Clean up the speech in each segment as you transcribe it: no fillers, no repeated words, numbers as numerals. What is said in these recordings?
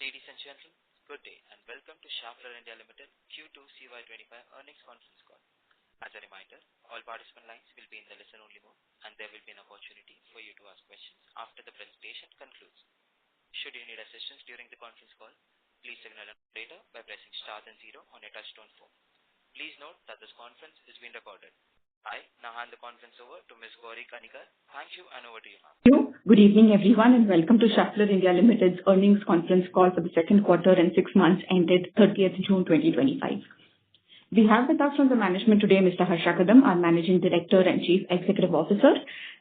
Ladies and gentlemen, good day and welcome to Schaeffler India Limited Q2 CY25 earnings conference call. As a reminder, all participant lines will be in the listen-only mode, and there will be an opportunity for you to ask questions after the presentation concludes. Should you need assistance during the conference call, please signal an operator by pressing star then 0 on your touch-tone phone. Please note that this conference is being recorded. I now hand the conference over to Ms. Gauri Kanikar. Thank you, and over to you, ma'am. Good evening, everyone, and welcome to Schaeffler India Limited's earnings conference call for the second quarter and 6 months ended 30th June 2025. We have with us from the management today Mr. Harsha Kadam, our Managing Director and Chief Executive Officer,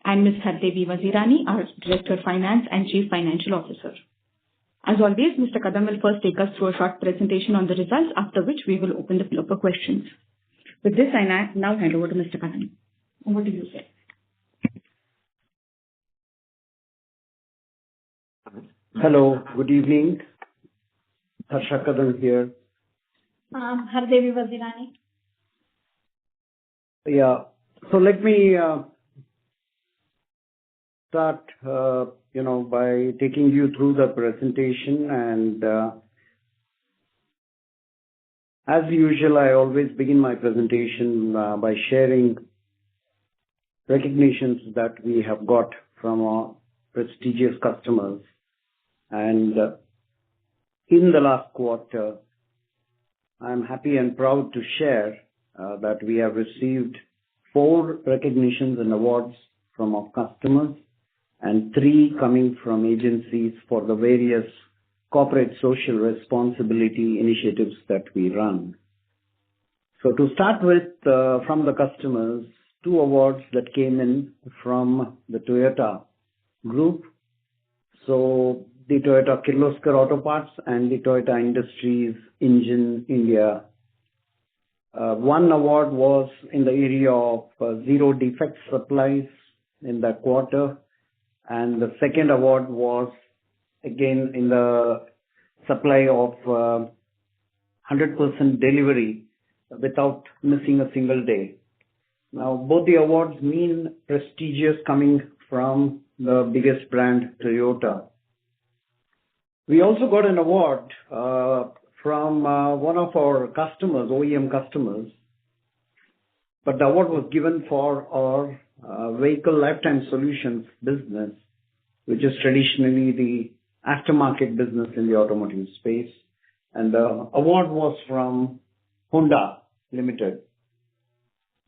and Ms. Hardevi Vazirani, our Director of Finance and Chief Financial Officer. As always, Mr. Kadam will first take us through a short presentation on the results, after which we will open the floor for questions. With this, I now hand over to Mr. Kadam. Over to you, sir. Hello, good evening. Harsha Kadam here. Hardevi Vazirani. Yeah, so let me start, by taking you through the presentation. And as usual, I always begin my presentation by sharing recognitions that we have got from our prestigious customers. And in the last quarter, I'm happy and proud to share that we have received 4 recognitions and awards from our customers and 3 coming from agencies for the various corporate social responsibility initiatives that we run. So to start with, from the customers, 2 awards that came in from the Toyota Group. So the Toyota Kirloskar Auto Parts and the Toyota Industries Engine India. One award was in the area of zero defect supplies in that quarter, and the second award was again in the supply of 100% delivery without missing a single day. Now, both the awards mean prestigious coming from the biggest brand, Toyota. We also got an award from one of our customers, OEM customers, but the award was given for our vehicle lifetime solutions business, which is traditionally the aftermarket business in the automotive space. And the award was from Honda Limited.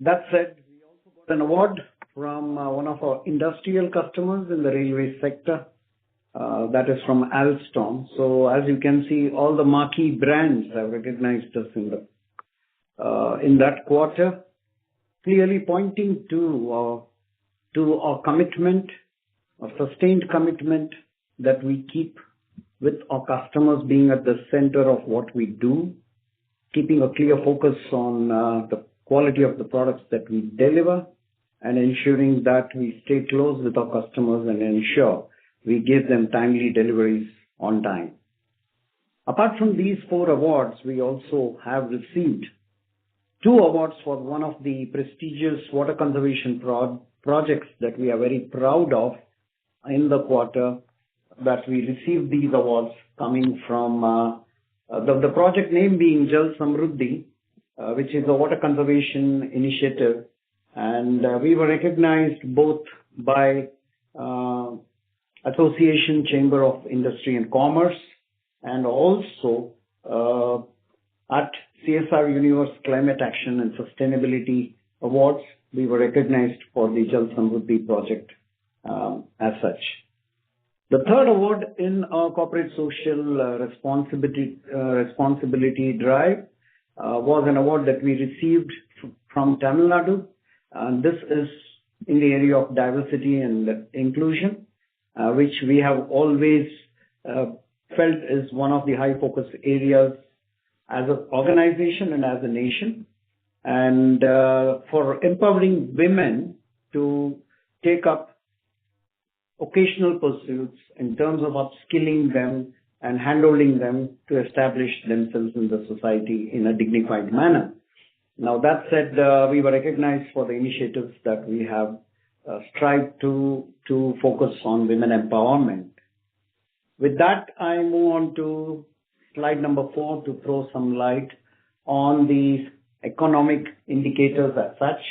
That said, we also got an award from one of our industrial customers in the railway sector. That is from Alstom. So as you can see, all the marquee brands have recognized us in that quarter, clearly pointing to our commitment, a sustained commitment that we keep with our customers being at the center of what we do, keeping a clear focus on the quality of the products that we deliver, and ensuring that we stay close with our customers and ensure we give them timely deliveries on time. Apart from these 4 awards, we also have received 2 awards for one of the prestigious water conservation projects that we are very proud of in the quarter, that we received these awards coming from the project name being Jal Samruddhi, which is a water conservation initiative. And we were recognized both by Association Chamber of Industry and Commerce and also at CSR Universe Climate Action and Sustainability Awards. We were recognized for the Jal Samruddhi project as such. The third award in our corporate social responsibility drive was an award that we received from Tamil Nadu. And this is in the area of diversity and inclusion, which we have always felt is one of the high focus areas as an organization and as a nation. And for empowering women to take up occasional pursuits in terms of upskilling them and handholding them to establish themselves in the society in a dignified manner. Now, that said, we were recognized for the initiatives that we have strived to focus on women empowerment. With that, I move on to slide number 4 to throw some light on the economic indicators as such.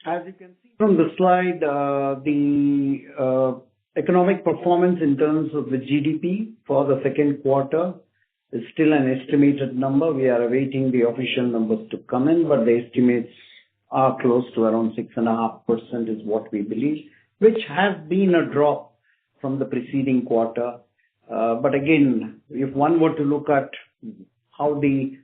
As you can see from the slide, the economic performance in terms of the GDP for the second quarter is still an estimated number. We are awaiting the official numbers to come in, but the estimates are close to around 6.5% is what we believe, which has been a drop from the preceding quarter. But again, if one were to look at how the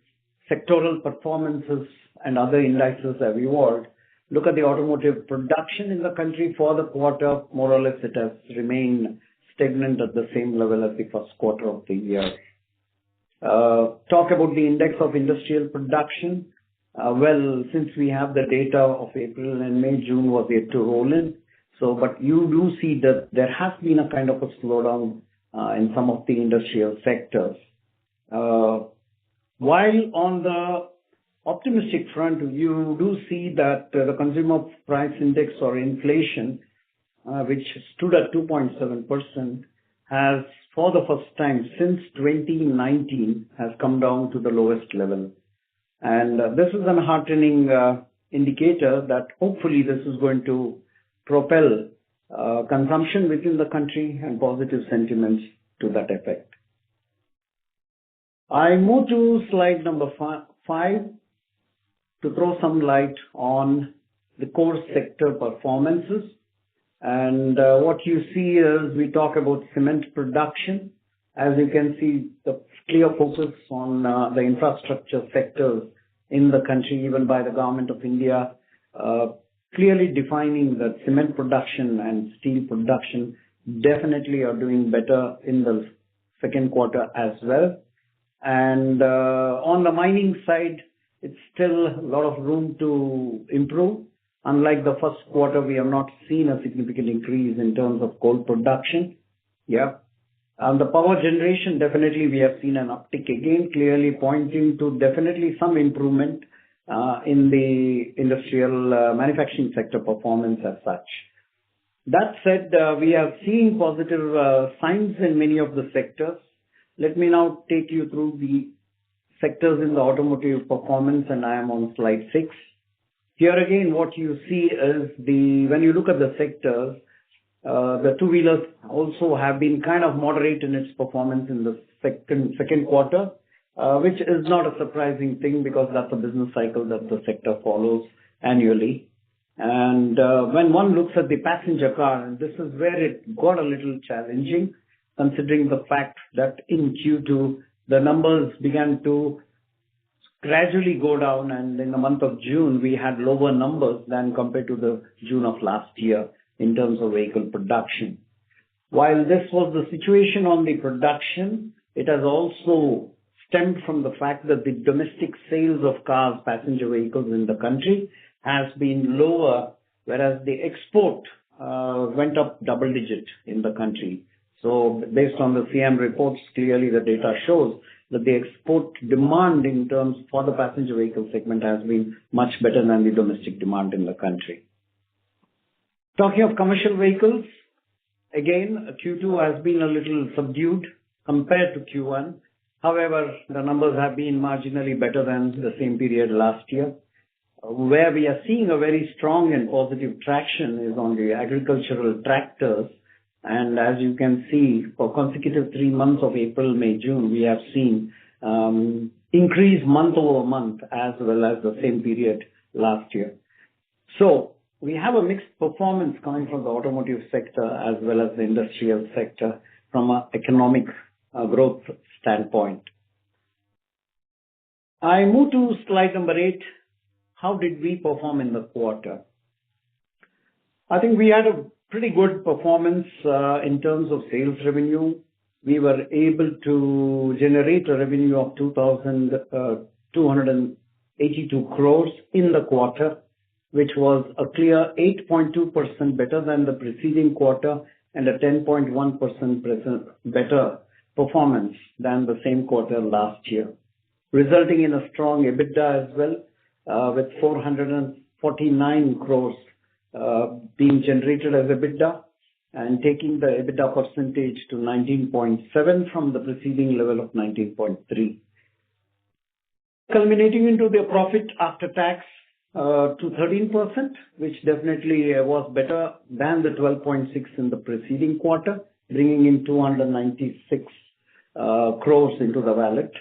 sectoral performances and other indices have evolved, look at the automotive production in the country for the quarter, more or less it has remained stagnant at the same level as the first quarter of the year. Talk about the index of industrial production. Well, since we have the data of April and May, June was yet to roll in. But you do see that there has been a kind of a slowdown in some of the industrial sectors. While on the optimistic front, you do see that the consumer price index or inflation, which stood at 2.7%, has, for the first time since 2019, has come down to the lowest level. And this is an heartening indicator that hopefully this is going to propel consumption within the country and positive sentiments to that effect. I move to slide number 5 to throw some light on the core sector performances. And what you see is we talk about cement production. As you can see, the clear focus on the infrastructure sectors in the country, even by the government of India, clearly defining that cement production and steel production definitely are doing better in the second quarter as well. And on the mining side, it's still a lot of room to improve. Unlike the first quarter, we have not seen a significant increase in terms of coal production. Yeah. On the power generation, definitely we have seen an uptick again, clearly pointing to definitely some improvement in the industrial manufacturing sector performance as such. That said, we are seeing positive signs in many of the sectors. Let me now take you through the sectors in the automotive performance, and I am on slide 6. Here again, what you see is when you look at the sectors, the two-wheelers also have been kind of moderate in its performance in the second quarter, which is not a surprising thing because that's a business cycle that the sector follows annually. And when one looks at the passenger car, this is where it got a little challenging, considering the fact that in Q2, the numbers began to gradually go down, and in the month of June, we had lower numbers than compared to the June of last year in terms of vehicle production. While this was the situation on the production, it has also stemmed from the fact that the domestic sales of cars, passenger vehicles in the country has been lower, whereas the export went up double digit in the country. So based on the CM reports, clearly the data shows that the export demand in terms for the passenger vehicle segment has been much better than the domestic demand in the country. Talking of commercial vehicles, again, Q2 has been a little subdued compared to Q1. However, the numbers have been marginally better than the same period last year. Where we are seeing a very strong and positive traction is on the agricultural tractors. And as you can see, for consecutive 3 months of April, May, June, we have seen increase month over month as well as the same period last year. So we have a mixed performance coming from the automotive sector as well as the industrial sector from an economic growth standpoint. I move to slide number 8. How did we perform in the quarter? I think we had a pretty good performance in terms of sales revenue. We were able to generate a revenue of 2,282 crores in the quarter, which was a clear 8.2% better than the preceding quarter and a 10.1% better performance than the same quarter last year, resulting in a strong EBITDA as well, with 449 crores being generated as EBITDA and taking the EBITDA percentage to 19.7 from the preceding level of 19.3. Culminating into the profit after tax to 13%, which definitely was better than the 12.6 in the preceding quarter, bringing in 296 crores into the wallet.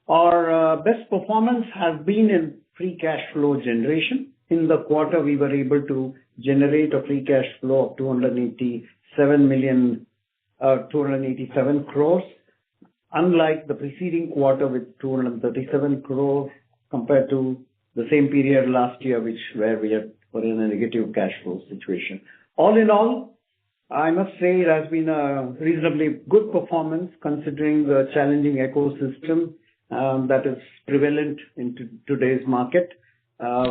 Our best performance has been in free cash flow generation. In the quarter, we were able to generate a free cash flow of 287 crores, unlike the preceding quarter with 237 crores compared to the same period last year, where we were in a negative cash flow situation. All in all, I must say it has been a reasonably good performance considering the challenging ecosystem that is prevalent in today's market.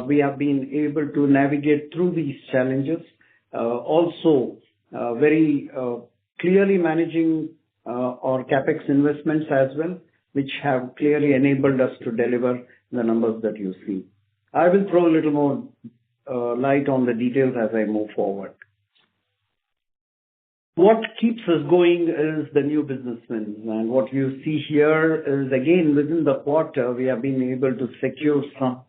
We have been able to navigate through these challenges, also very clearly managing our capex investments as well, which have clearly enabled us to deliver the numbers that you see. I will throw a little more light on the details as I move forward. What keeps us going is the new business wins. And what you see here is, again, within the quarter, we have been able to secure some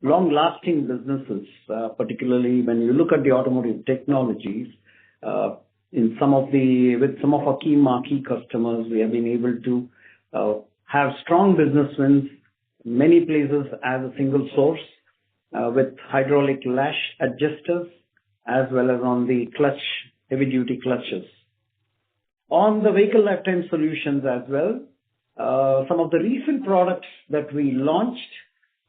long-lasting businesses, particularly when you look at the automotive technologies. With some of our key marquee customers, we have been able to have strong business wins, many places as a single source, with hydraulic lash adjusters, as well as on the clutch, heavy-duty clutches. On the vehicle lifetime solutions as well, some of the recent products that we launched,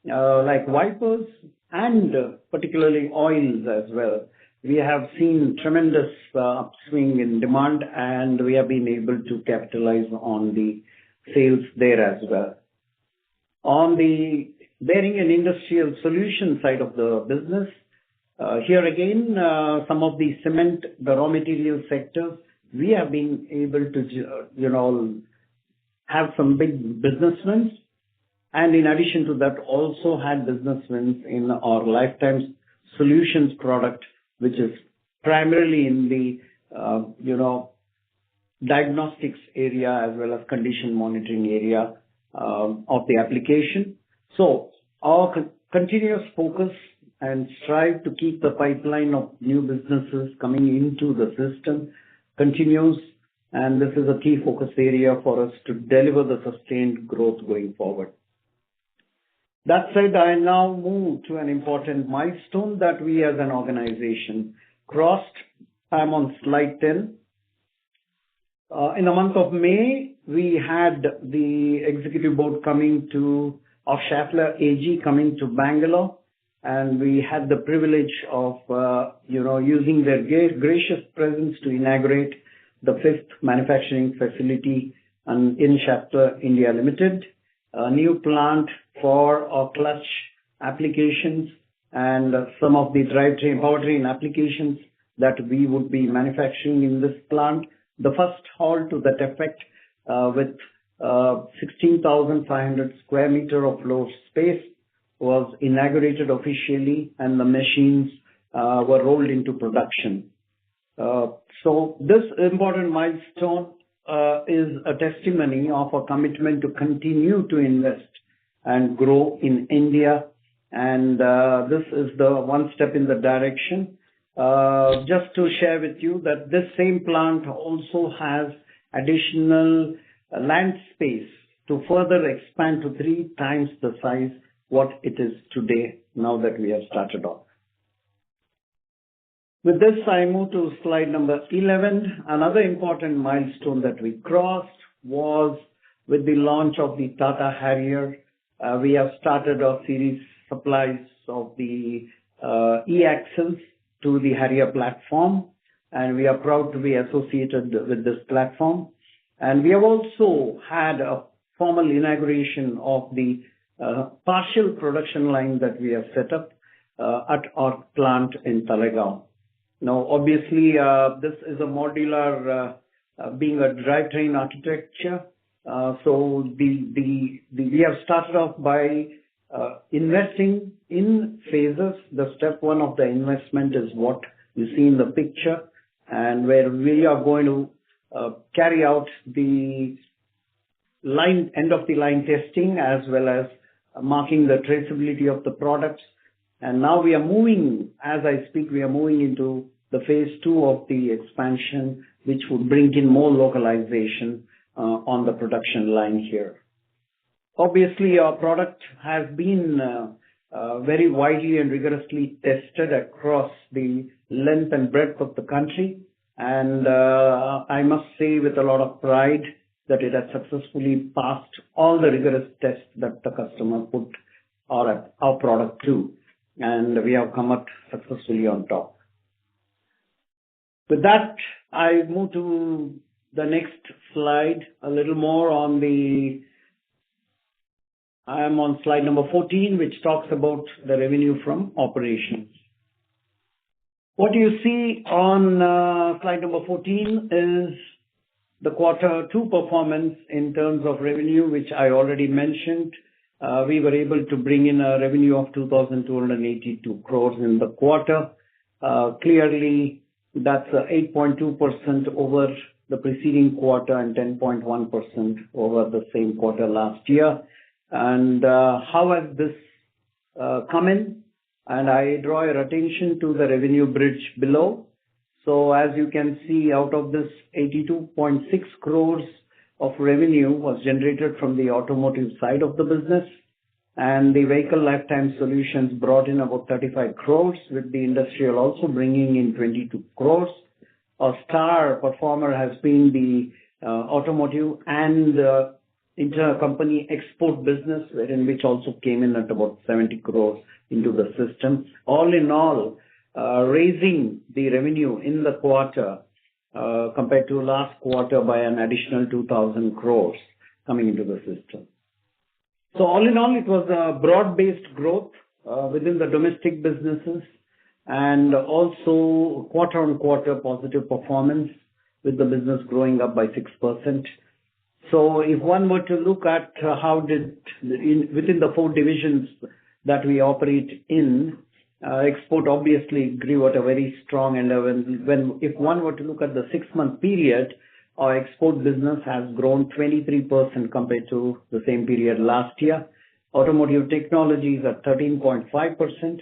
like wipers and particularly oils as well, we have seen tremendous upswing in demand, and we have been able to capitalize on the sales there as well. On the bearing and industrial solution side of the business, here again, some of the cement, the raw material sectors, we have been able to, have some big business wins. And in addition to that, also had business wins in our lifetime solutions product, which is primarily in the, diagnostics area as well as condition monitoring area of the application. So our continuous focus and strive to keep the pipeline of new businesses coming into the system continues, and this is a key focus area for us to deliver the sustained growth going forward. That said, I now move to an important milestone that we as an organization crossed. I'm on slide 10. In the month of May, we had the executive board of Schaeffler AG coming to Bangalore, and we had the privilege of, using their gracious presence to inaugurate the 5th manufacturing facility in Schaeffler India Limited, a new plant for our clutch applications and some of the drivetrain, powertrain applications that we would be manufacturing in this plant. The first hall to that effect, with 16,500 square meter of floor space, was inaugurated officially, and the machines were rolled into production. So this important milestone is a testimony of our commitment to continue to invest and grow in India, and this is the one step in the direction. Just to share with you that this same plant also has additional land space to further expand to 3 times the size what it is today, now that we have started off. With this, I move to slide number 11. Another important milestone that we crossed was with the launch of the Tata Harrier. We have started our series supplies of the e-axles to the Harrier platform, and we are proud to be associated with this platform. And we have also had a formal inauguration of the partial production line that we have set up at our plant in Talegaon. Now, obviously, this is a modular, being a drivetrain architecture. So we have started off by investing in phases. The step 1 of the investment is what you see in the picture, and where we are going to carry out the end of the line testing as well as marking the traceability of the products. And now we are moving, as I speak, we are moving into the phase 2 of the expansion, which would bring in more localization on the production line here. Obviously, our product has been very widely and rigorously tested across the length and breadth of the country. And I must say with a lot of pride that it has successfully passed all the rigorous tests that the customer put our product to. And we have come out successfully on top. With that, I move to the next slide a little more on I am on slide number 14, which talks about the revenue from operations. What you see on slide number 14 is the quarter 2 performance in terms of revenue, which I already mentioned. We were able to bring in a revenue of 2,282 crores in the quarter. Clearly, that's 8.2% over the preceding quarter and 10.1% over the same quarter last year. And how has this come in? And I draw your attention to the revenue bridge below. So as you can see, out of this 82.6 crores of revenue was generated from the automotive side of the business, and the vehicle lifetime solutions brought in about 35 crores, with the industrial also bringing in 22 crores. A star performer has been the automotive and intercompany export business, which also came in at about 70 crores into the system. All in all, raising the revenue in the quarter compared to last quarter by an additional 2,000 crores coming into the system. So all in all, it was a broad-based growth within the domestic businesses and also quarter-on-quarter positive performance with the business growing up by 6%. So if one were to look at how within the 4 divisions that we operate in, export obviously grew at a very strong, and if one were to look at the 6-month period, our export business has grown 23% compared to the same period last year. Automotive technologies at 13.5%.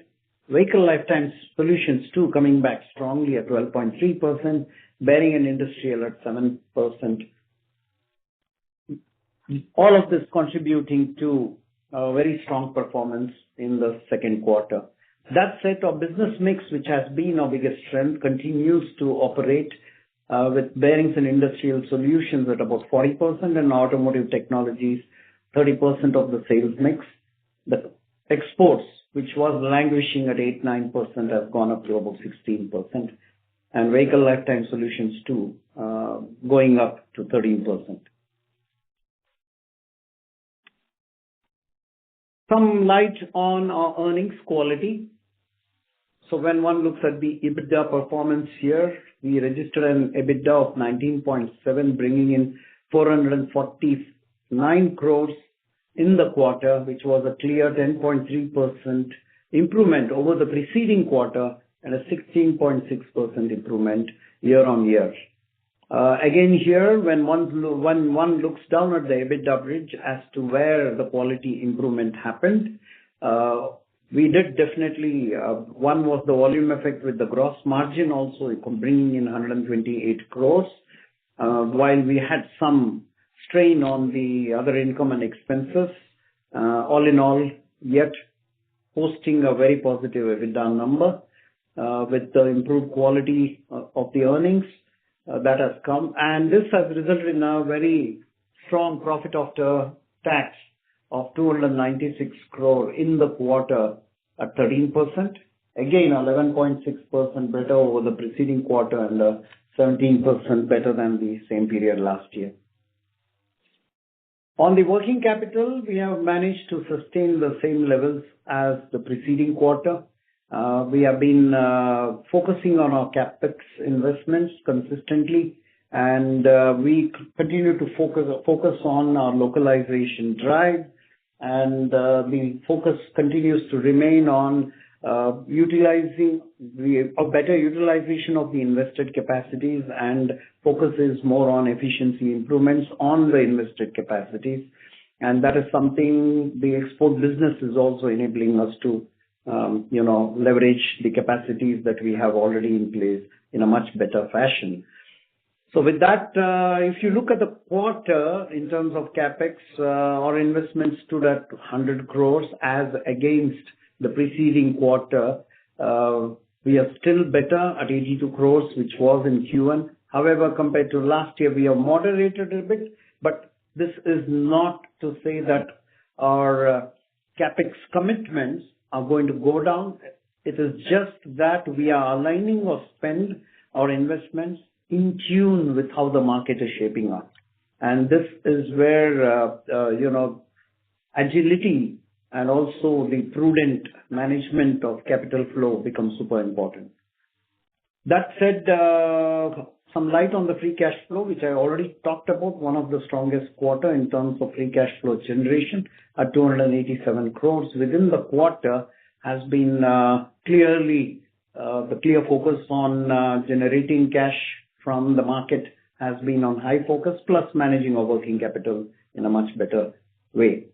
Vehicle lifetime solutions too coming back strongly at 12.3%. Bearing and industrial at 7%. All of this contributing to a very strong performance in the second quarter. That said, our business mix, which has been our biggest strength, continues to operate with bearings and industrial solutions at about 40% and automotive technologies 30% of the sales mix. The exports, which was languishing at 8-9%, have gone up to about 16%. And vehicle lifetime solutions too, going up to 13%. Some light on our earnings quality. So when one looks at the EBITDA performance here, we registered an EBITDA of 19.7, bringing in 449 crores in the quarter, which was a clear 10.3% improvement over the preceding quarter and a 16.6% improvement year on year. Again here, when one looks down at the EBITDA bridge as to where the quality improvement happened, we did definitely, one was the volume effect with the gross margin also bringing in 128 crores, while we had some strain on the other income and expenses. All in all, yet posting a very positive EBITDA number with the improved quality of the earnings that has come. And this has resulted in a very strong profit after tax of 296 crore in the quarter at 13%. Again, 11.6% better over the preceding quarter and 17% better than the same period last year. On the working capital, we have managed to sustain the same levels as the preceding quarter. We have been focusing on our capex investments consistently, and we continue to focus on our localization drive, and the focus continues to remain on utilizing a better utilization of the invested capacities, and focus is more on efficiency improvements on the invested capacities. And that is something the export business is also enabling us to, leverage the capacities that we have already in place in a much better fashion. So with that, if you look at the quarter in terms of capex, our investments stood at 100 crores as against the preceding quarter. We are still better at 82 crores, which was in Q1. However, compared to last year, we have moderated a bit, but this is not to say that our capex commitments are going to go down. It is just that we are aligning or spend our investments in tune with how the market is shaping up. And this is where, agility and also the prudent management of capital flow becomes super important. That said, some light on the free cash flow, which I already talked about, one of the strongest quarter in terms of free cash flow generation at 287 crores within the quarter has been clearly the clear focus on generating cash from the market has been on high focus, plus managing our working capital in a much better way.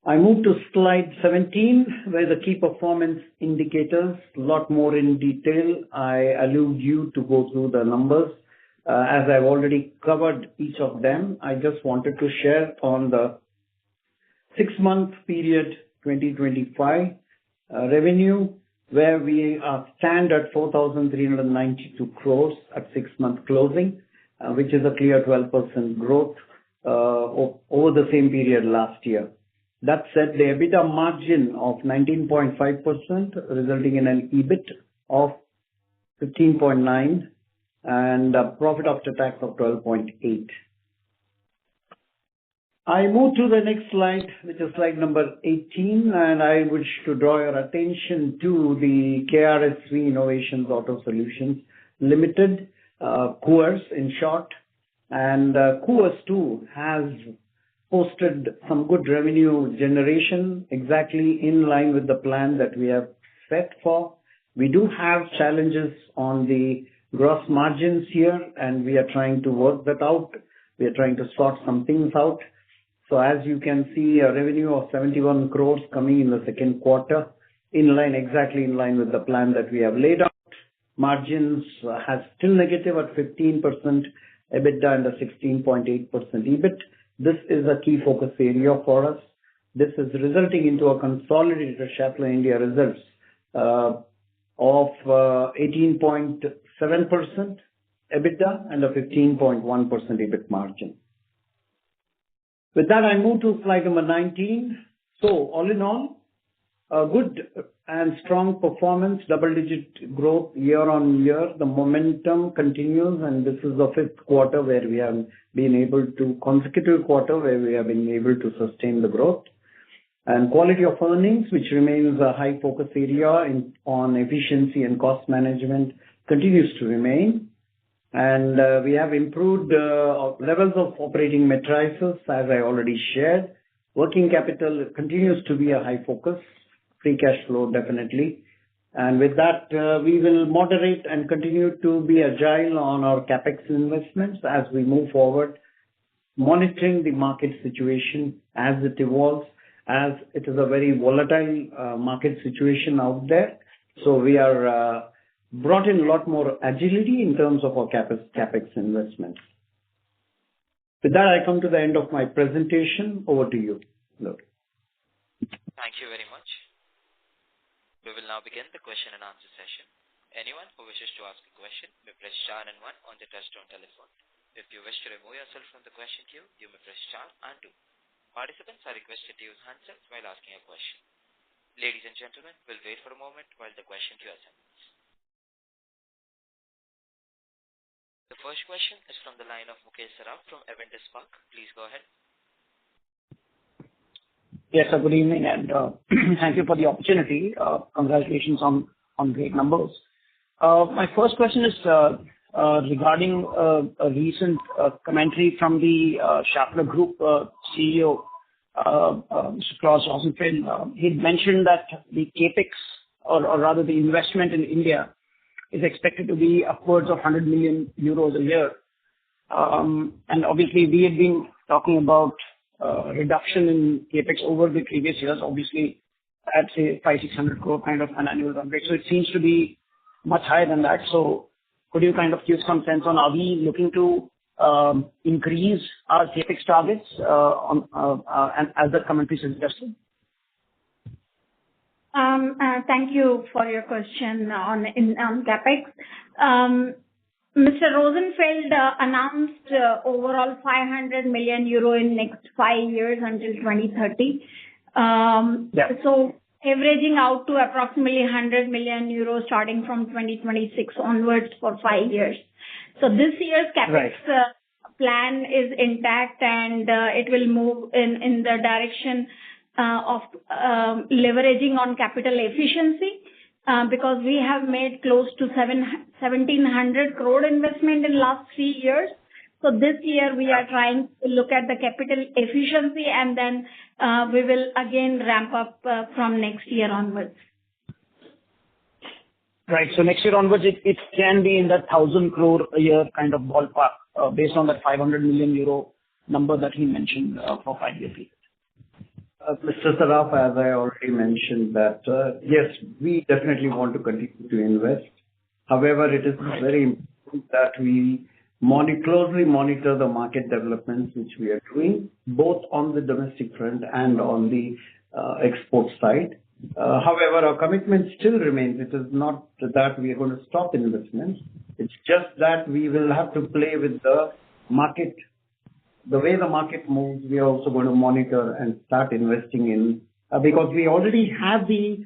I move to slide 17, where the key performance indicators, a lot more in detail. I allude you to go through the numbers. As I've already covered each of them, I just wanted to share on the 6-month period 2025 revenue, where we stand at 4,392 crores at 6-month closing, which is a clear 12% growth over the same period last year. That said, the EBITDA margin of 19.5%, resulting in an EBIT of 15.9 and a profit after tax of 12.8. I move to the next slide, which is slide number 18, and I wish to draw your attention to the KRSV Innovations Auto Solutions Limited, Coors in short. And Coors too has posted some good revenue generation, exactly in line with the plan that we have set for. We do have challenges on the gross margins here, and we are trying to work that out. We are trying to sort some things out. So as you can see, a revenue of 71 crores coming in the second quarter, exactly in line with the plan that we have laid out. Margins has still negative at 15% EBITDA and a 16.8% EBIT. This is a key focus area for us. This is resulting into a consolidated Schaeffler India results of 18.7% EBITDA and a 15.1% EBIT margin. With that, I move to slide number 19. So all in all, a good and strong performance, double-digit growth year on year. The momentum continues, and this is the fifth quarter where we have been able to, consecutive quarter where we have been able to sustain the growth. And quality of earnings, which remains a high focus area on efficiency and cost management, continues to remain. And we have improved levels of operating metrics, as I already shared. Working capital continues to be a high focus. Free cash flow, definitely. And with that, we will moderate and continue to be agile on our capex investments as we move forward, monitoring the market situation as it evolves, as it is a very volatile market situation out there. So we are brought in a lot more agility in terms of our capex investments. With that, I come to the end of my presentation. Over to you, Lord. Thank you very much. We will now begin the question and answer session. Anyone who wishes to ask a question may press star and 1 on the touchtone telephone. If you wish to remove yourself from the question queue, you may press star and 2. Participants are requested to use handsets while asking a question. Ladies and gentlemen, we'll wait for a moment while the question queue assembles. The first question is from the line of Mukesh Saraf from Avendus Spark. Please go ahead. Yes, sir, good evening, and thank you for the opportunity. Congratulations on great numbers. My first question is regarding a recent commentary from the Schaeffler Group CEO, Mr. Klaus Rosenfeld, he'd mentioned that the capex, or rather the investment in India, is expected to be upwards of 100 million euros a year. And obviously, we have been talking about reduction in capex over the previous years, obviously at say 500-600 crore kind of an annual run rate. So it seems to be much higher than that. So could you kind of give some sense on, are we looking to increase our capex targets and as the commentary suggested? Thank you for your question on capex. Mr. Rosenfeld announced overall 500 million euro in next 5 years until 2030. So averaging out to approximately 100 million euros starting from 2026 onwards for 5 years. So this year's capex plan is intact, and it will move in the direction of leveraging on capital efficiency. Because we have made close to 1,700 crore investment in last 3 years. So this year we are trying to look at the capital efficiency, and then we will again ramp up from next year onwards. Right. So next year onwards, it can be in that 1,000 crore a year kind of ballpark based on that 500 million euro number that he mentioned for 5-year period. Mr. Saraf, as I already mentioned, that yes, we definitely want to continue to invest. However, it is very important that we closely monitor the market developments which we are doing, both on the domestic front and on the export side. However, our commitment still remains. It is not that we are going to stop investments. It's just that we will have to play with the market. The way the market moves, we are also going to monitor and start investing in, because we already have the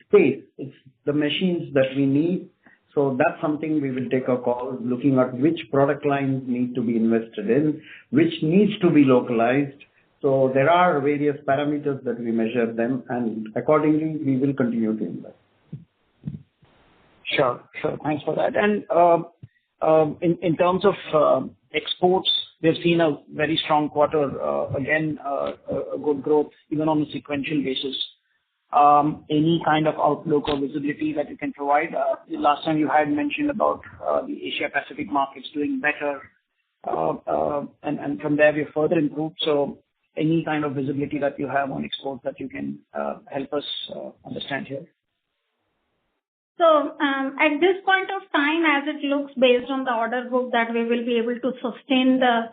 space. It's the machines that we need. So that's something we will take a call, looking at which product lines need to be invested in, which needs to be localized. So there are various parameters that we measure them, and accordingly, we will continue to invest. Sure. Thanks for that. And in terms of exports, we've seen a very strong quarter, again, a good growth even on a sequential basis. Any kind of outlook or visibility that you can provide? Last time you had mentioned about the Asia Pacific markets doing better, and from there we further improved. So any kind of visibility that you have on exports that you can help us understand here? So at this point of time, as it looks based on the order book, that we will be able to sustain the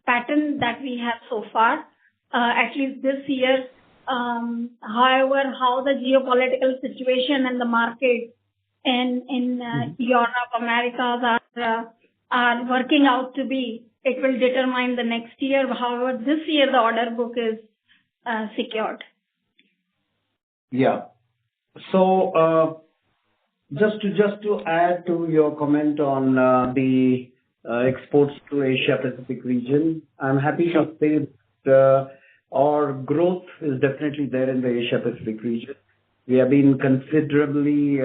pattern that we have so far, at least this year. However, how the geopolitical situation and the market in Europe, Americas are working out to be, it will determine the next year. However, this year the order book is secured. Yeah. So just to add to your comment on the exports to Asia Pacific region, I'm happy to say that our growth is definitely there in the Asia Pacific region. We have been considerably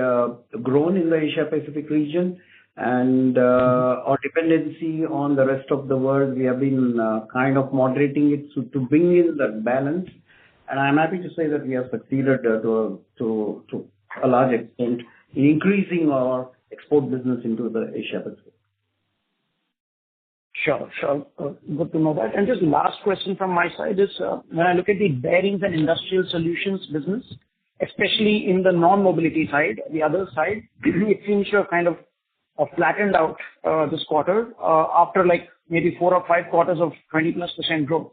grown in the Asia Pacific region, and our dependency on the rest of the world, we have been kind of moderating it to bring in that balance. And I'm happy to say that we have succeeded to a large extent in increasing our export business into the Asia Pacific. Sure. Good to know that. And just last question from my side is, when I look at the bearings and industrial solutions business, especially in the non-mobility side, the other side, it seems to have kind of flattened out this quarter after like maybe 4 or 5 quarters of 20+% growth.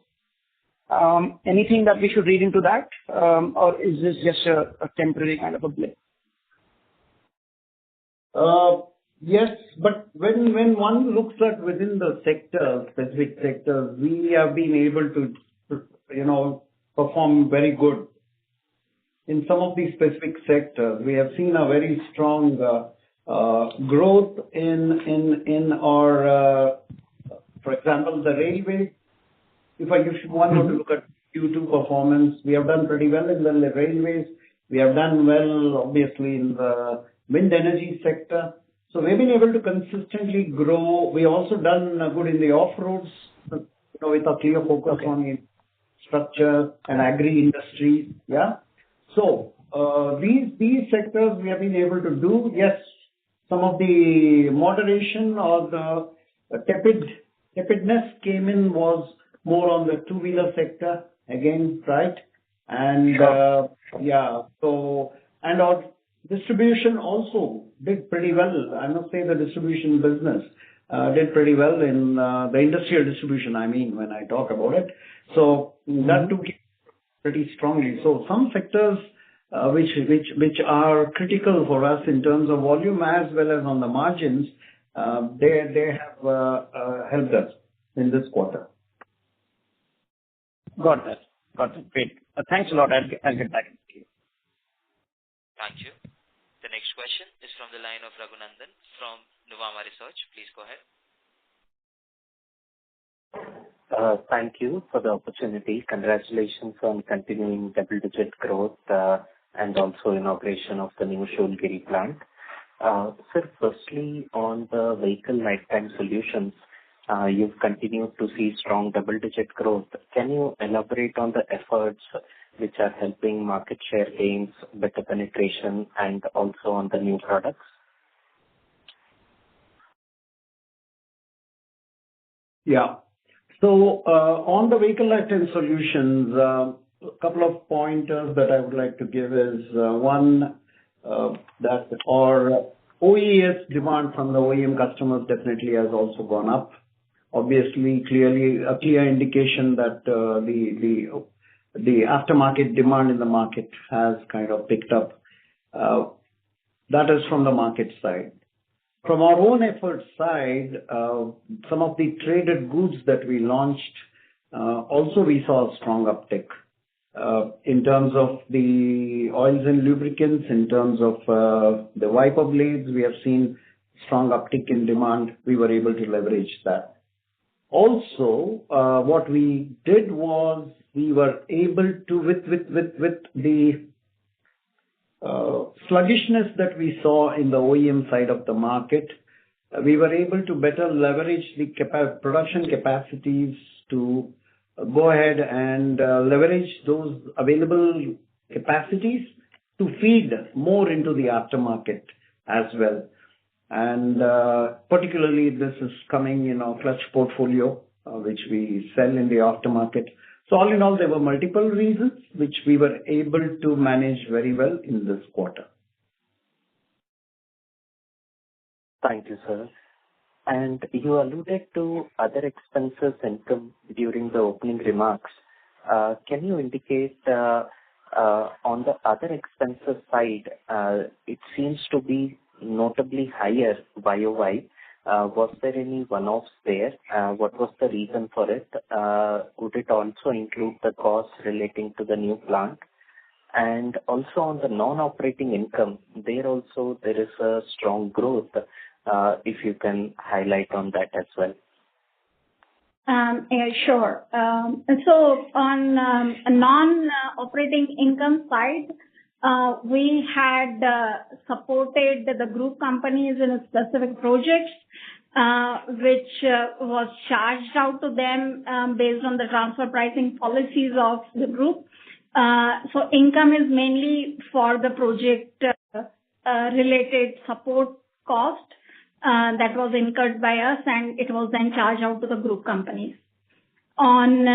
Anything that we should read into that, or is this just a temporary kind of a blip? Yes, but when one looks at within the sector, specific sectors, we have been able to, perform very good. In some of these specific sectors, we have seen a very strong growth in our, for example, the railway. If one were to look at Q2 performance, we have done pretty well in the railways. We have done well, obviously, in the wind energy sector. So we've been able to consistently grow. We also done good in the off-roads, with a clear focus on it. infrastructure and agri-industry. Yeah. So these sectors we have been able to do. Yes, some of the moderation or the tepidness came in was more on the two-wheeler sector again, right? And yeah, so and our distribution also did pretty well. I must say the distribution business did pretty well in the industrial distribution, I mean, when I talk about it. So that took pretty strongly. So some sectors which are critical for us in terms of volume as well as on the margins, they have helped us in this quarter. Got that. Great. Thanks a lot. I'll get back to you. Thank you. The next question is from the line of Raghunandan from Nuvama Research. Please go ahead. Thank you for the opportunity. Congratulations on continuing double-digit growth and also inauguration of the new Shoalgiri plant. Sir, firstly, on the vehicle lifetime solutions, you've continued to see strong double-digit growth. Can you elaborate on the efforts which are helping market share gains, better penetration, and also on the new products? Yeah. So on the vehicle lifetime solutions, a couple of pointers that I would like to give is one, that our OES demand from the OEM customers definitely has also gone up. Obviously, clearly a clear indication that the aftermarket demand in the market has kind of picked up. That is from the market side. From our own efforts side, some of the traded goods that we launched, also we saw a strong uptick. In terms of the oils and lubricants, in terms of the wiper blades, we have seen strong uptick in demand. We were able to leverage that. Also, what we did was we were able to, with the sluggishness that we saw in the OEM side of the market, we were able to better leverage the production capacities to go ahead and leverage those available capacities to feed more into the aftermarket as well. And particularly this is coming in our clutch portfolio, which we sell in the aftermarket. So all in all, there were multiple reasons which we were able to manage very well in this quarter. Thank you, sir. And you alluded to other expenses income during the opening remarks. Can you indicate on the other expenses side, it seems to be notably higher YOY. Was there any one-offs there? What was the reason for it? Would it also include the costs relating to the new plant? And also on the non-operating income, there is a strong growth. If you can highlight on that as well. Yeah, sure. So on a non-operating income side, we had supported the group companies in specific projects, which was charged out to them based on the transfer pricing policies of the group. So income is mainly for the project related support cost that was incurred by us, and it was then charged out to the group companies. On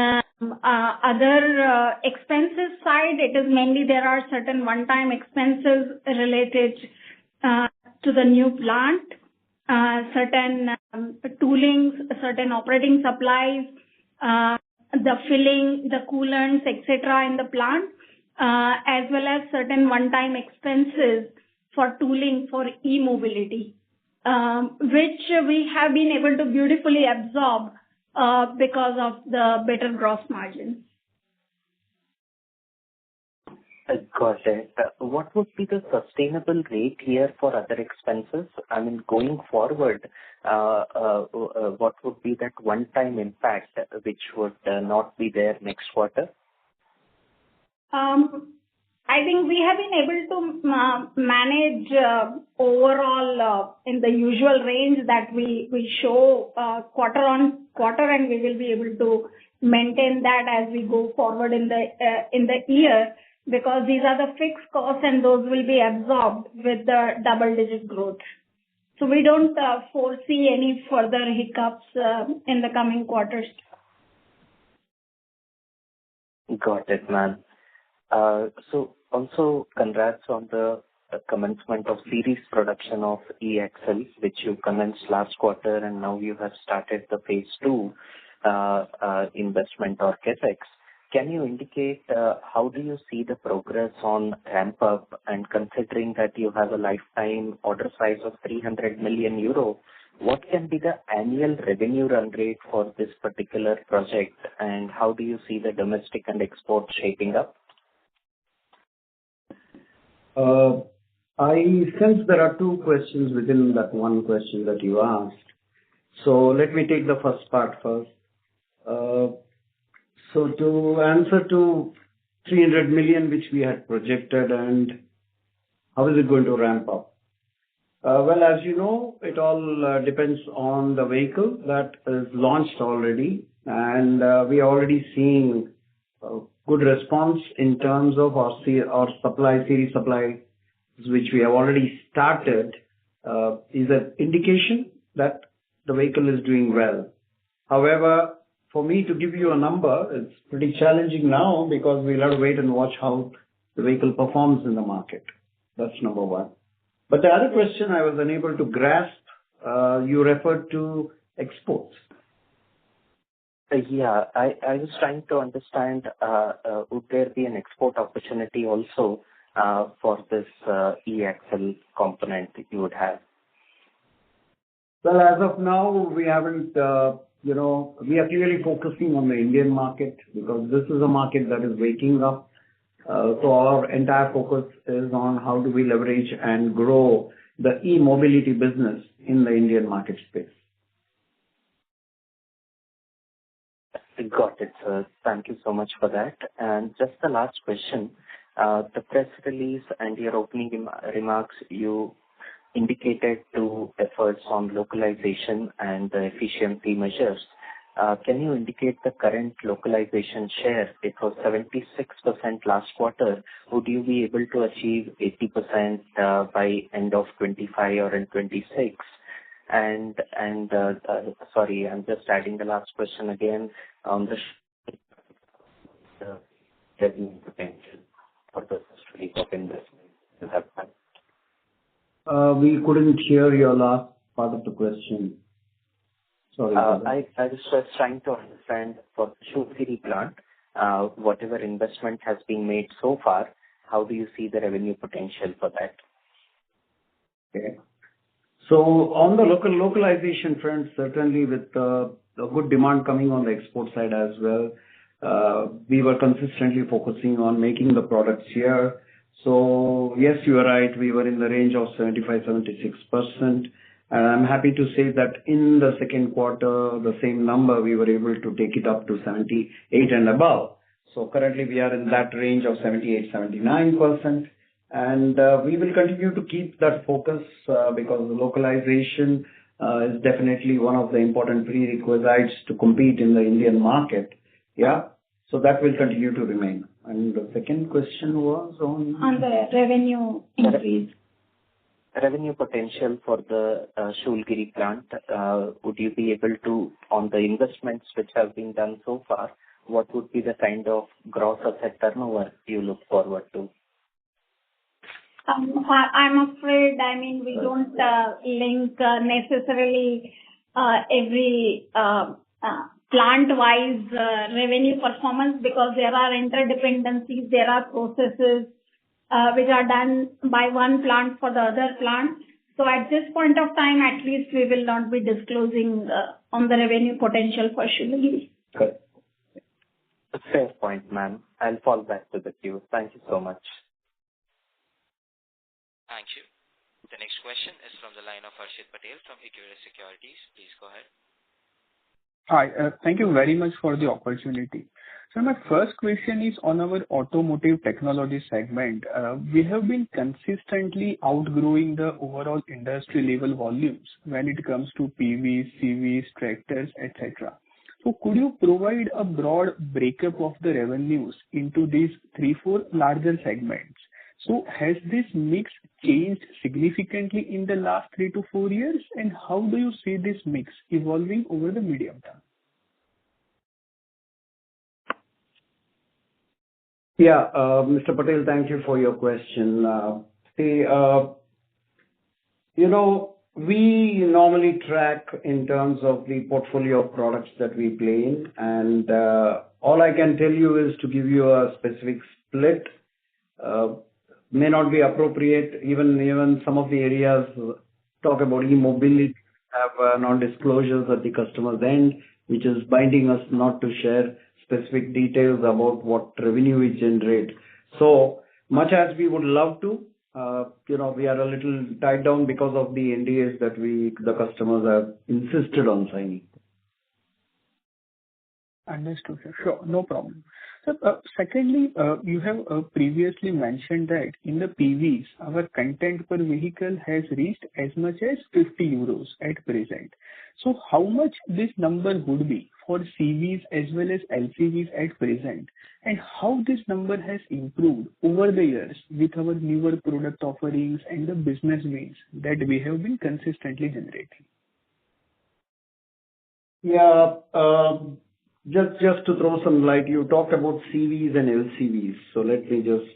other expenses side, it is mainly there are certain one-time expenses related to the new plant, certain toolings, certain operating supplies, the filling, the coolants, etc. in the plant, as well as certain one-time expenses for tooling for e-mobility, which we have been able to beautifully absorb because of the better gross margins. Got it. What would be the sustainable rate here for other expenses? I mean, going forward, what would be that one-time impact which would not be there next quarter? I think we have been able to manage overall in the usual range that we show quarter on quarter, and we will be able to maintain that as we go forward in the year, because these are the fixed costs and those will be absorbed with the double-digit growth. So we don't foresee any further hiccups in the coming quarters. Got it, ma'am. So also congrats on the commencement of series production of EXL, which you commenced last quarter, and now you have started the phase 2 investment or CapEx. Can you indicate how do you see the progress on ramp up, and considering that you have a lifetime order size of 300 million euro, what can be the annual revenue run rate for this particular project, and how do you see the domestic and export shaping up? I sense there are two questions within that one question that you asked. So let me take the first part first. So to answer to 300 million, which we had projected, and how is it going to ramp up? Well, as you know, it all depends on the vehicle that is launched already, and we are already seeing good response in terms of our series supply, which we have already started, is an indication that the vehicle is doing well. However, for me to give you a number, it's pretty challenging now because we'll have to wait and watch how the vehicle performs in the market. That's number one. But the other question I was unable to grasp, you referred to exports. Yeah, I was trying to understand, would there be an export opportunity also for this EXL component that you would have? Well, as of now, we haven't, we are clearly focusing on the Indian market because this is a market that is waking up. So our entire focus is on how do we leverage and grow the e-mobility business in the Indian market space. Got it, sir. Thank you so much for that. And just the last question, the press release and your opening remarks, you indicated to efforts on localization and the efficiency measures. Can you indicate the current localization share? It was 76% last quarter. Would you be able to achieve 80% by end of 25 or in 26? And sorry, I'm just adding the last question again on the revenue potential for the stream of investment you have done. We couldn't hear your last part of the question. Sorry. I was just trying to understand for the Schaeffler plant, whatever investment has been made so far, how do you see the revenue potential for that? Okay. So on the localization front, certainly with the good demand coming on the export side as well, we were consistently focusing on making the products here. So yes, you are right. We were in the range of 75-76%. And I'm happy to say that in the second quarter, the same number, we were able to take it up to 78 and above. So currently we are in that range of 78-79%. And we will continue to keep that focus because the localization is definitely one of the important prerequisites to compete in the Indian market. Yeah. So that will continue to remain. And the second question was on the revenue increase. Revenue potential for the Schaeffler plant, would you be able to, on the investments which have been done so far, what would be the kind of gross asset turnover you look forward to? I'm afraid, we don't link necessarily every plant-wise revenue performance because there are interdependencies, there are processes which are done by one plant for the other plant. So at this point of time, at least we will not be disclosing on the revenue potential for Schaeffler. Okay. Fair point, ma'am. I'll fall back to the queue. Thank you so much. Thank you. The next question is from the line of Harshit Patel from Equirus Securities. Please go ahead. Hi, thank you very much for the opportunity. So my first question is on our automotive technology segment. We have been consistently outgrowing the overall industry level volumes when it comes to PVs, CVs, tractors, etc. could you provide a broad breakup of the revenues into these 3-4 larger segments? So has this mix changed significantly in the last 3 to 4 years, and how do you see this mix evolving over the medium term? Yeah, Mr. Patel, thank you for your question. We normally track in terms of the portfolio of products that we play in, and all I can tell you is to give you a specific split. May not be appropriate. Even some of the areas talk about e-mobility have non-disclosures at the customer's end, which is binding us not to share specific details about what revenue we generate. So much as we would love to, we are a little tied down because of the NDAs that the customers have insisted on signing. Understood, sir. Sure, no problem. So, secondly, you have previously mentioned that in the PVs, our content per vehicle has reached as much as 50 euros at present. So how much this number would be for CVs as well as LCVs at present, and how this number has improved over the years with our newer product offerings and the business wins that we have been consistently generating? Yeah, just to throw some light, you talked about CVs and LCVs. So let me just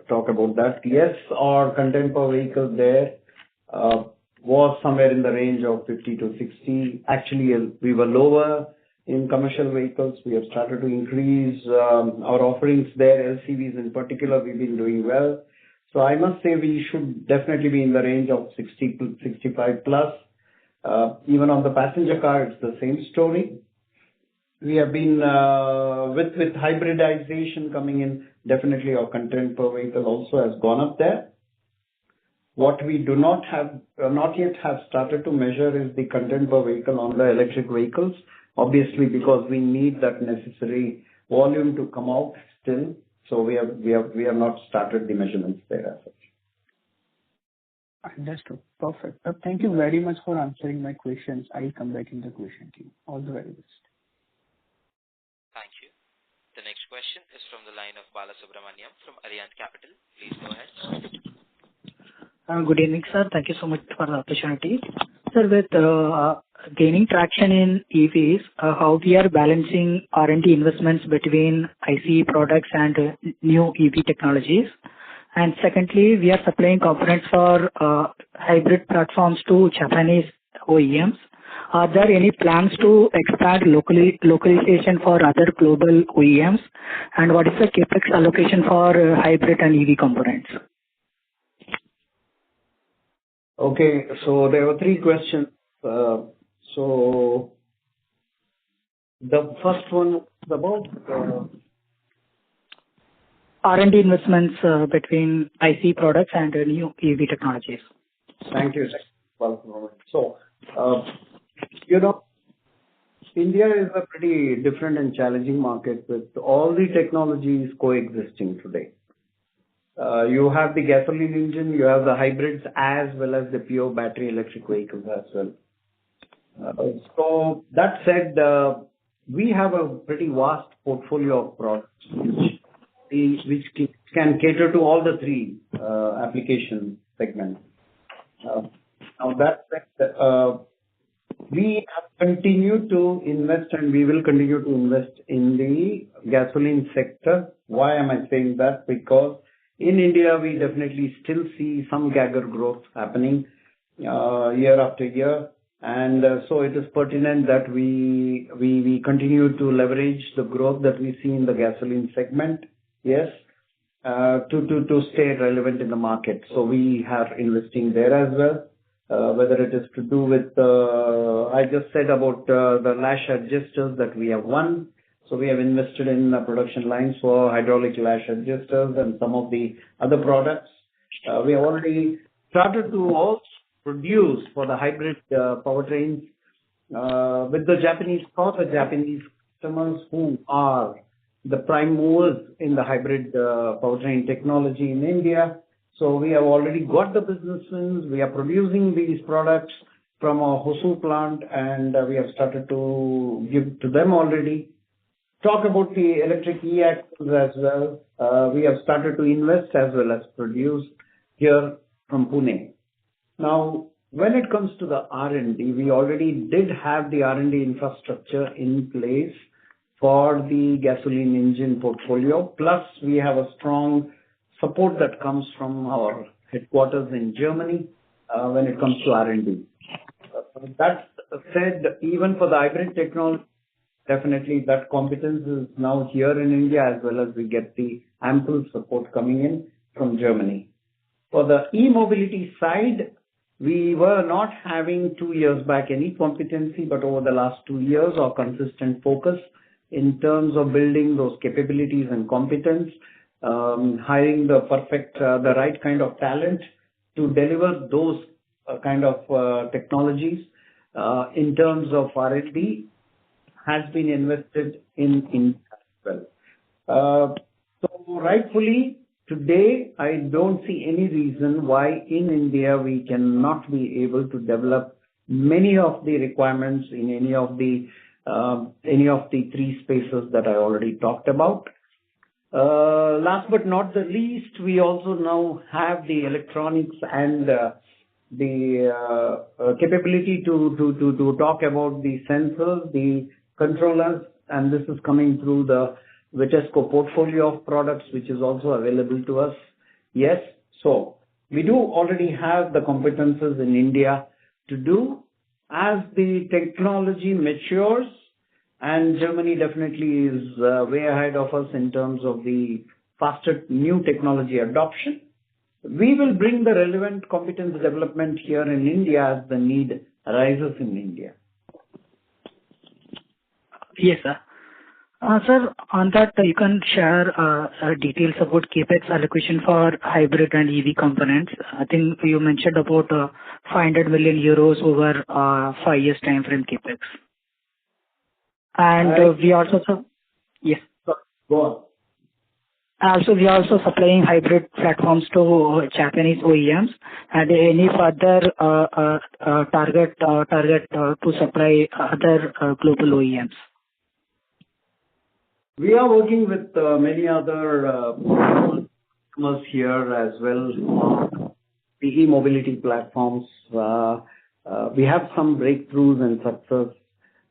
talk about that. Yes, our content per vehicle there was somewhere in the range of 50 to 60. Actually, we were lower in commercial vehicles. We have started to increase our offerings there. LCVs in particular, we've been doing well. So I must say we should definitely be in the range of 60 to 65 plus. Even on the passenger car, it's the same story. We have been with hybridization coming in, definitely our content per vehicle also has gone up there. What we do not yet have started to measure is the content per vehicle on the electric vehicles, obviously because we need that necessary volume to come out still. So we have not started the measurements there as such. Understood. Perfect. Thank you very much for answering my questions. I'll come back in the question queue. All the very best. Thank you. The next question is from the line of Balasubramaniam from Arihant Capital. Please go ahead. Good evening, sir. Thank you so much for the opportunity. Sir, with gaining traction in EVs, how we are balancing R&D investments between ICE products and new EV technologies? And secondly, we are supplying components for hybrid platforms to Japanese OEMs. Are there any plans to expand localization for other global OEMs? And what is the capex allocation for hybrid and EV components? Okay, so there were 3 questions. So the first one was about R&D investments between IC products and new EV technologies. Thank you. So, India is a pretty different and challenging market with all the technologies coexisting today. You have the gasoline engine, you have the hybrids as well as the pure battery electric vehicles as well. So that said, we have a pretty vast portfolio of products which can cater to all the 3 application segments. Now that said, we have continued to invest and we will continue to invest in the gasoline sector. Why am I saying that? Because in India, we definitely still see some CAGR growth happening year after year. And so it is pertinent that we continue to leverage the growth that we see in the gasoline segment, yes, to stay relevant in the market. So we are investing there as well, whether it is to do with, I just said about the lash adjusters that we have won. So we have invested in production lines for hydraulic lash adjusters and some of the other products. We have already started to also produce for the hybrid powertrains with the Japanese customers who are the prime movers in the hybrid powertrain technology in India. So we have already got the business wins. We are producing these products from our Hosur plant, and we have started to give to them already. Talk about the electric e-axles as well. We have started to invest as well as produce here from Pune. Now, when it comes to the R&D, we already did have the R&D infrastructure in place for the gasoline engine portfolio. Plus, we have a strong support that comes from our headquarters in Germany when it comes to R&D. That said, even for the hybrid technology, definitely that competence is now here in India, as well as we get the ample support coming in from Germany. For the e-mobility side, we were not having 2 years back any competency, but over the last 2 years, our consistent focus in terms of building those capabilities and competence, hiring the right kind of talent to deliver those kind of technologies in terms of R&D has been invested in as well. So rightfully, today, I don't see any reason why in India we cannot be able to develop many of the requirements in any of the three spaces that I already talked about. Last but not the least, we also now have the electronics and the capability to talk about the sensors, the controllers, and this is coming through the Vitesco portfolio of products, which is also available to us. Yes, so we do already have the competences in India to do. As the technology matures, and Germany definitely is way ahead of us in terms of the faster new technology adoption, we will bring the relevant competence development here in India as the need arises in India. Yes, sir. Sir, on that, you can share details about CapEx allocation for hybrid and EV components. I think you mentioned about 500 million euros over 5 years time frame CapEx. And we also, yes. Go on. Also, we are also supplying hybrid platforms to Japanese OEMs, and any further target to supply other global OEMs. We are working with many other customers here as well, the e-mobility platforms. We have some breakthroughs and success.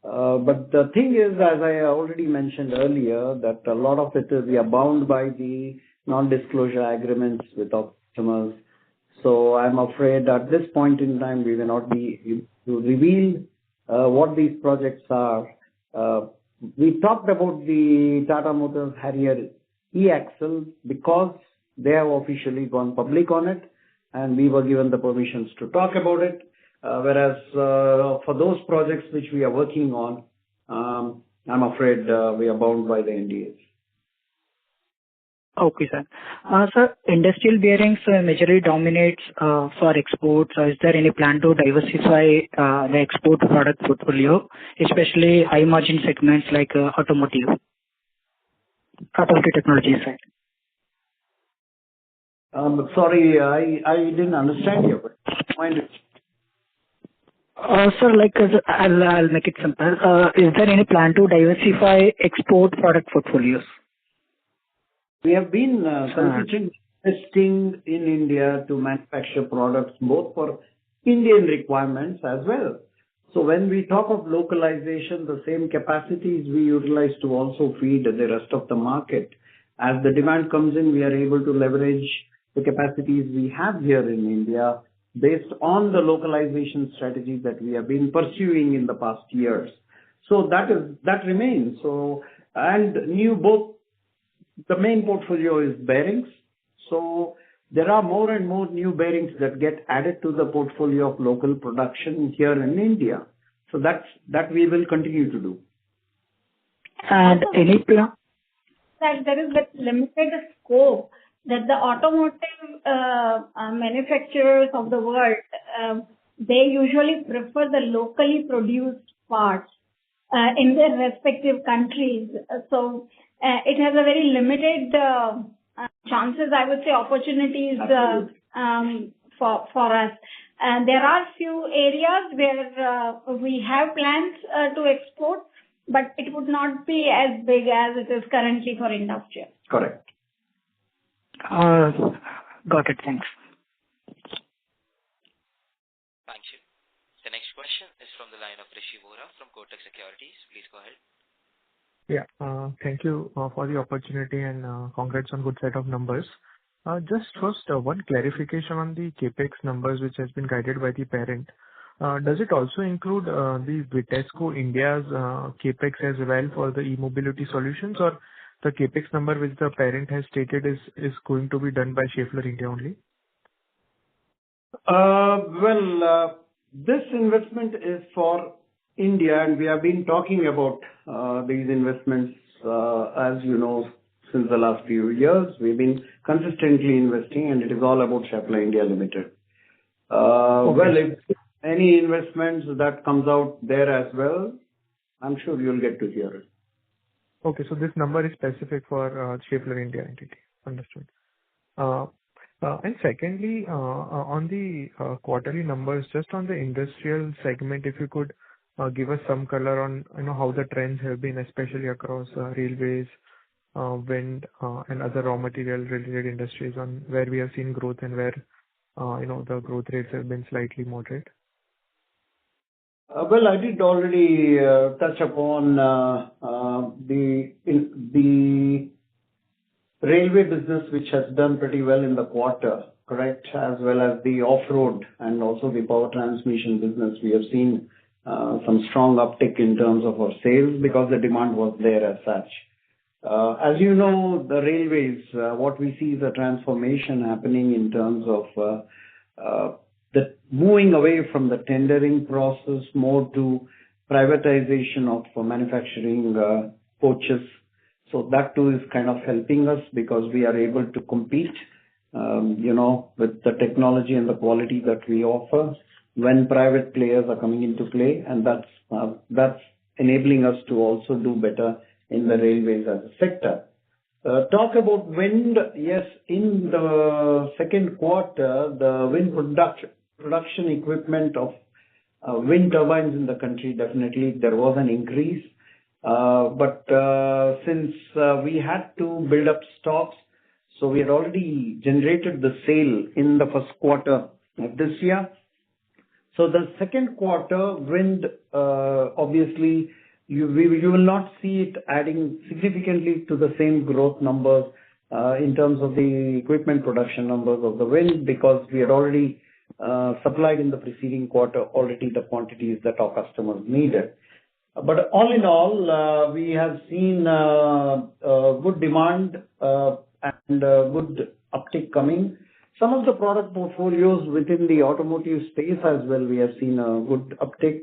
But the thing is, as I already mentioned earlier, that a lot of it is we are bound by the non-disclosure agreements with our customers. So I'm afraid at this point in time, we will not be able to reveal what these projects are. We talked about the Tata Motors Harrier e-axle because they have officially gone public on it, and we were given the permissions to talk about it. Whereas for those projects which we are working on, I'm afraid we are bound by the NDAs. Okay, sir. Sir, industrial bearings majorly dominates for exports. Is there any plan to diversify the export product portfolio, especially high margin segments like automotive technology side? Sorry, I didn't understand you. Mind it. Sir, I'll make it simple. Is there any plan to diversify export product portfolios? We have been considering investing in India to manufacture products both for Indian requirements as well. So when we talk of localization, the same capacities we utilize to also feed the rest of the market. As the demand comes in, we are able to leverage the capacities we have here in India based on the localization strategies that we have been pursuing in the past years. So that remains. So, and both the main portfolio is bearings. So there are more and more new bearings that get added to the portfolio of local production here in India. So that we will continue to do. And any plan? That there is limited scope that the automotive manufacturers of the world, they usually prefer the locally produced parts in their respective countries. So it has a very limited chances, I would say, opportunities for us. And there are few areas where we have plans to export, but it would not be as big as it is currently for industrial. Correct. Got it. Thanks. Thank you. The next question is from the line of Rishi Vora from Kotak Securities. Please go ahead. Yeah. Thank you for the opportunity and congrats on good set of numbers. Just first, one clarification on the CapEx numbers, which has been guided by the parent. Does it also include the Vitesco India's CapEx as well for the e-mobility solutions, or the CapEx number which the parent has stated is going to be done by Schaeffler India only? This investment is for India, and we have been talking about these investments, as you know, since the last few years. We've been consistently investing, and it is all about Schaeffler India Limited. If any investments that comes out there as well, I'm sure you'll get to hear it. Okay, so this number is specific for Schaeffler India entity. Understood. And secondly, on the quarterly numbers, just on the industrial segment, if you could give us some color on how the trends have been, especially across railways, wind, and other raw material related industries, on where we have seen growth and where the growth rates have been slightly moderate. I did already touch upon the railway business, which has done pretty well in the quarter, correct, as well as the off-road and also the power transmission business. We have seen some strong uptick in terms of our sales because the demand was there as such. As you know, the railways, what we see is a transformation happening in terms of the moving away from the tendering process more to privatization of manufacturing coaches. So that too is kind of helping us because we are able to compete, with the technology and the quality that we offer when private players are coming into play, and that's enabling us to also do better in the railways as a sector. Talk about wind. Yes, in the second quarter, the wind production equipment of wind turbines in the country, definitely there was an increase. But since we had to build up stocks, so we had already generated the sale in the first quarter of this year. So the second quarter wind, obviously, you will not see it adding significantly to the same growth numbers in terms of the equipment production numbers of the wind, because we had already supplied in the preceding quarter already the quantities that our customers needed. But all in all, we have seen good demand and good uptick coming. Some of the product portfolios within the automotive space as well, we have seen a good uptick.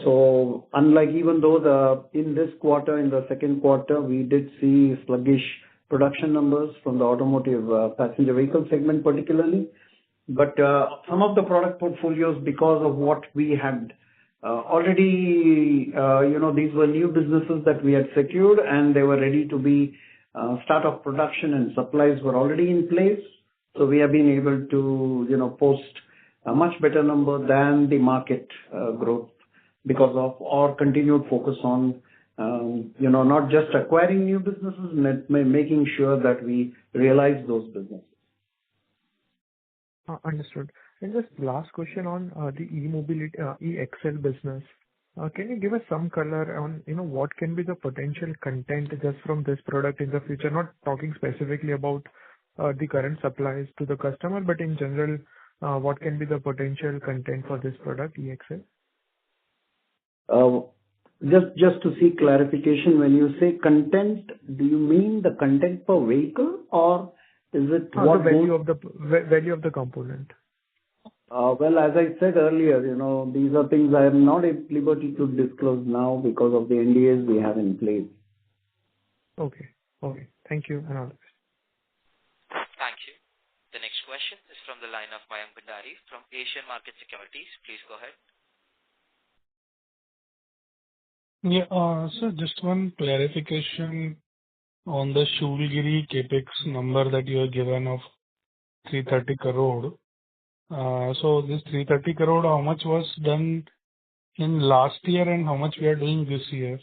So unlike, even though in this quarter, in the second quarter, we did see sluggish production numbers from the automotive passenger vehicle segment particularly. But some of the product portfolios, because of what we had already, these were new businesses that we had secured, and they were ready to be start of production, and supplies were already in place. So we have been able to, post a much better number than the market growth because of our continued focus on, not just acquiring new businesses, making sure that we realize those businesses. Understood. And just last question on the e-mobility, e-axle business. Can you give us some color on, what can be the potential content just from this product in the future? Not talking specifically about the current supplies to the customer, but in general, what can be the potential content for this product, e-axle? Just to seek clarification, when you say content, do you mean the content per vehicle, or is it the value of the component? As I said earlier, these are things I am not at liberty to disclose now because of the NDAs we have in place. Okay. Thank you, and all the best. Thank you. The next question is from the line of Mayank Bhandari from Asian Market Securities. Please go ahead. Yeah, sir, just one clarification on the Shoolgiri CapEx number that you have given of 330 crore. So this 330 crore, how much was done in last year and how much we are doing this year?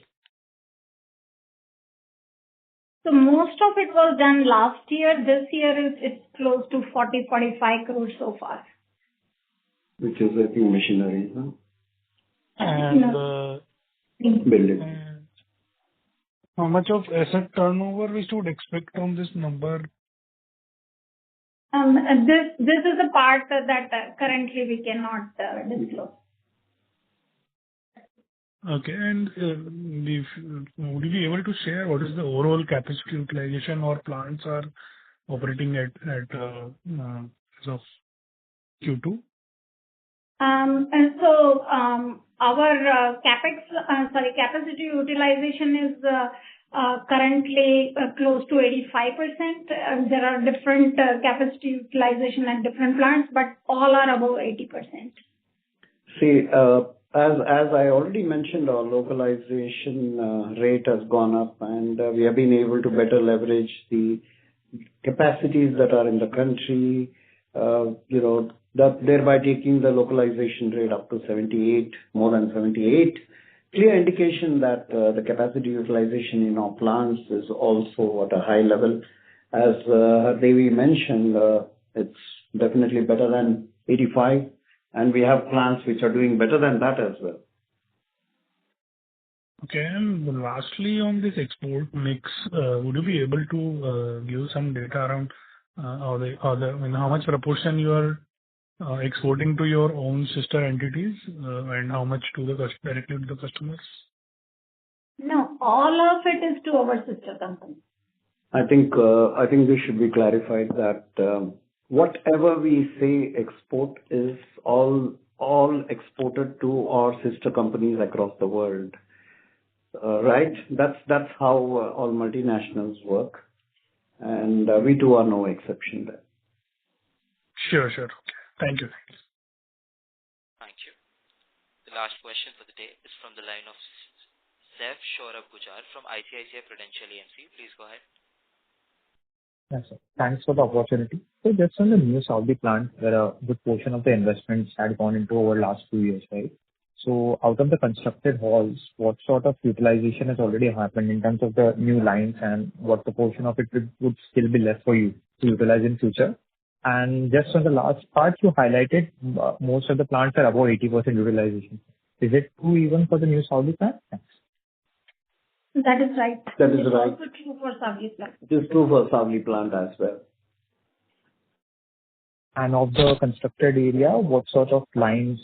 So most of it was done last year. This year it's close to 40-45 crores so far. Which is, I think, machinery, huh? And Building. and how much of asset turnover we should expect from this number? This is a part that currently we cannot disclose. Okay. And would you be able to share what is the overall capacity utilization or plants are operating at as of Q2? Our capacity utilization is currently close to 85%. There are different capacity utilization at different plants, but all are above 80%. See, as I already mentioned, our localization rate has gone up, and we have been able to better leverage the capacities that are in the country, thereby taking the localization rate up to 78, more than 78. Clear indication that the capacity utilization in our plants is also at a high level. As Devi mentioned, it's definitely better than 85, and we have plants which are doing better than that as well. Okay. And lastly, on this export mix, would you be able to give some data around how much proportion you are exporting to your own sister entities and how much to directly to the customers? No, all of it is to our sister company. I think this should be clarified that whatever we say export is all exported to our sister companies across the world. Right? That's how all multinationals work, and we too are no exception there. Sure. Okay. Thank you. Thank you. The last question for the day is from the line of Saurabh Gujar from ICICI Prudential AMC. Please go ahead. Yes, sir. Thanks for the opportunity. So just on the new Saudi plant, where a good portion of the investments had gone into over last 2 years, right? So out of the constructed halls, what sort of utilization has already happened in terms of the new lines, and what proportion of it would still be left for you to utilize in future? And just on the last part, you highlighted most of the plants are above 80% utilization. Is it true even for the new Saudi plant? Thanks. That is right. That is It is right. also true for Saudi plant. It is true for Saudi plant as well. And of the constructed area, what sort of lines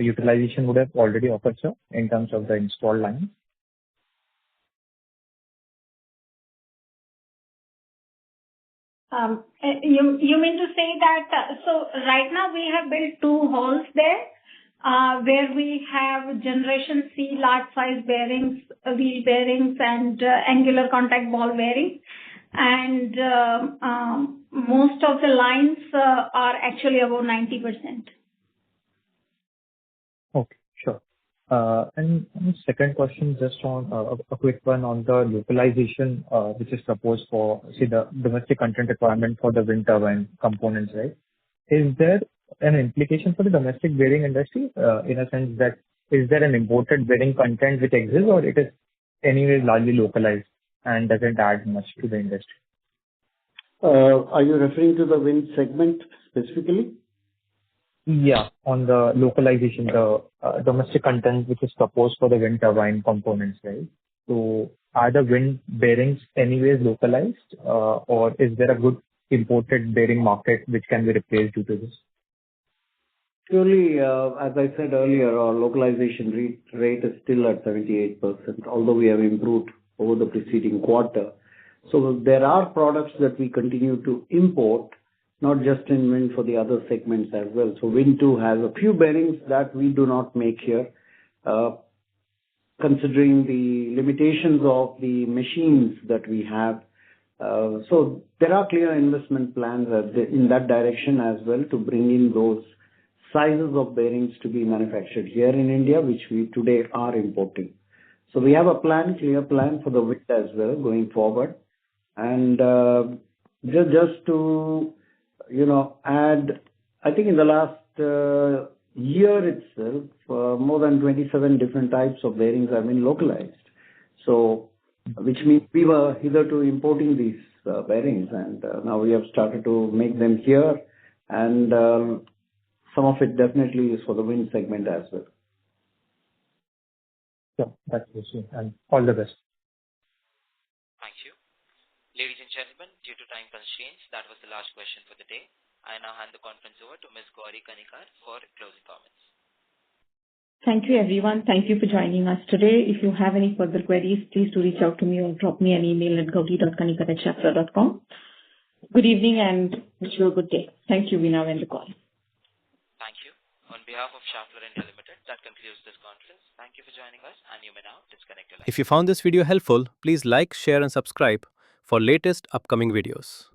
utilization would have already occurred, sir, in terms of the installed lines? You mean to say that, so right now we have built 2 halls there, where we have generation C large size bearings, wheel bearings and angular contact ball bearings. And most of the lines are actually above 90%. Okay, sure. And second question, just on a quick one on the localization, which is proposed for, say, the domestic content requirement for the wind turbine components, right? Is there an implication for the domestic bearing industry, in a sense that is there an imported bearing content which exists, or it is anyway largely localized and doesn't add much to the industry? Are you referring to the wind segment specifically? Yeah, on the localization, the domestic content which is proposed for the wind turbine components, right? So are the wind bearings anyways localized, or is there a good imported bearing market which can be replaced due to this? Surely, as I said earlier, our localization rate is still at 78%, although we have improved over the preceding quarter. So there are products that we continue to import, not just in wind, for the other segments as well. So wind too has a few bearings that we do not make here, considering the limitations of the machines that we have. So there are clear investment plans in that direction as well, to bring in those sizes of bearings to be manufactured here in India, which we today are importing. So we have a clear plan for the wind as well going forward. And just to add I think in the last year itself, more than 27 different types of bearings have been localized. So, which means we were hitherto importing these bearings, and now we have started to make them here, and some of it definitely is for the wind segment as well. Yeah, that's it. And all the best. Thank you. Ladies and gentlemen, due to time constraints, that was the last question for the day. I now hand the conference over to Ms. Gauri Kanikar for closing comments. Thank you, everyone. Thank you for joining us today. If you have any further queries, please do reach out to me or drop me an email at gauri.kanikar@schaeffler.com. Good evening and wish you a good day. Thank you. We now end the call. Thank you. On behalf of Schaeffler India Limited, that concludes this conference. Thank you for joining us, and you may now disconnect your line. If you found this video helpful, please like, share, and subscribe for latest upcoming videos.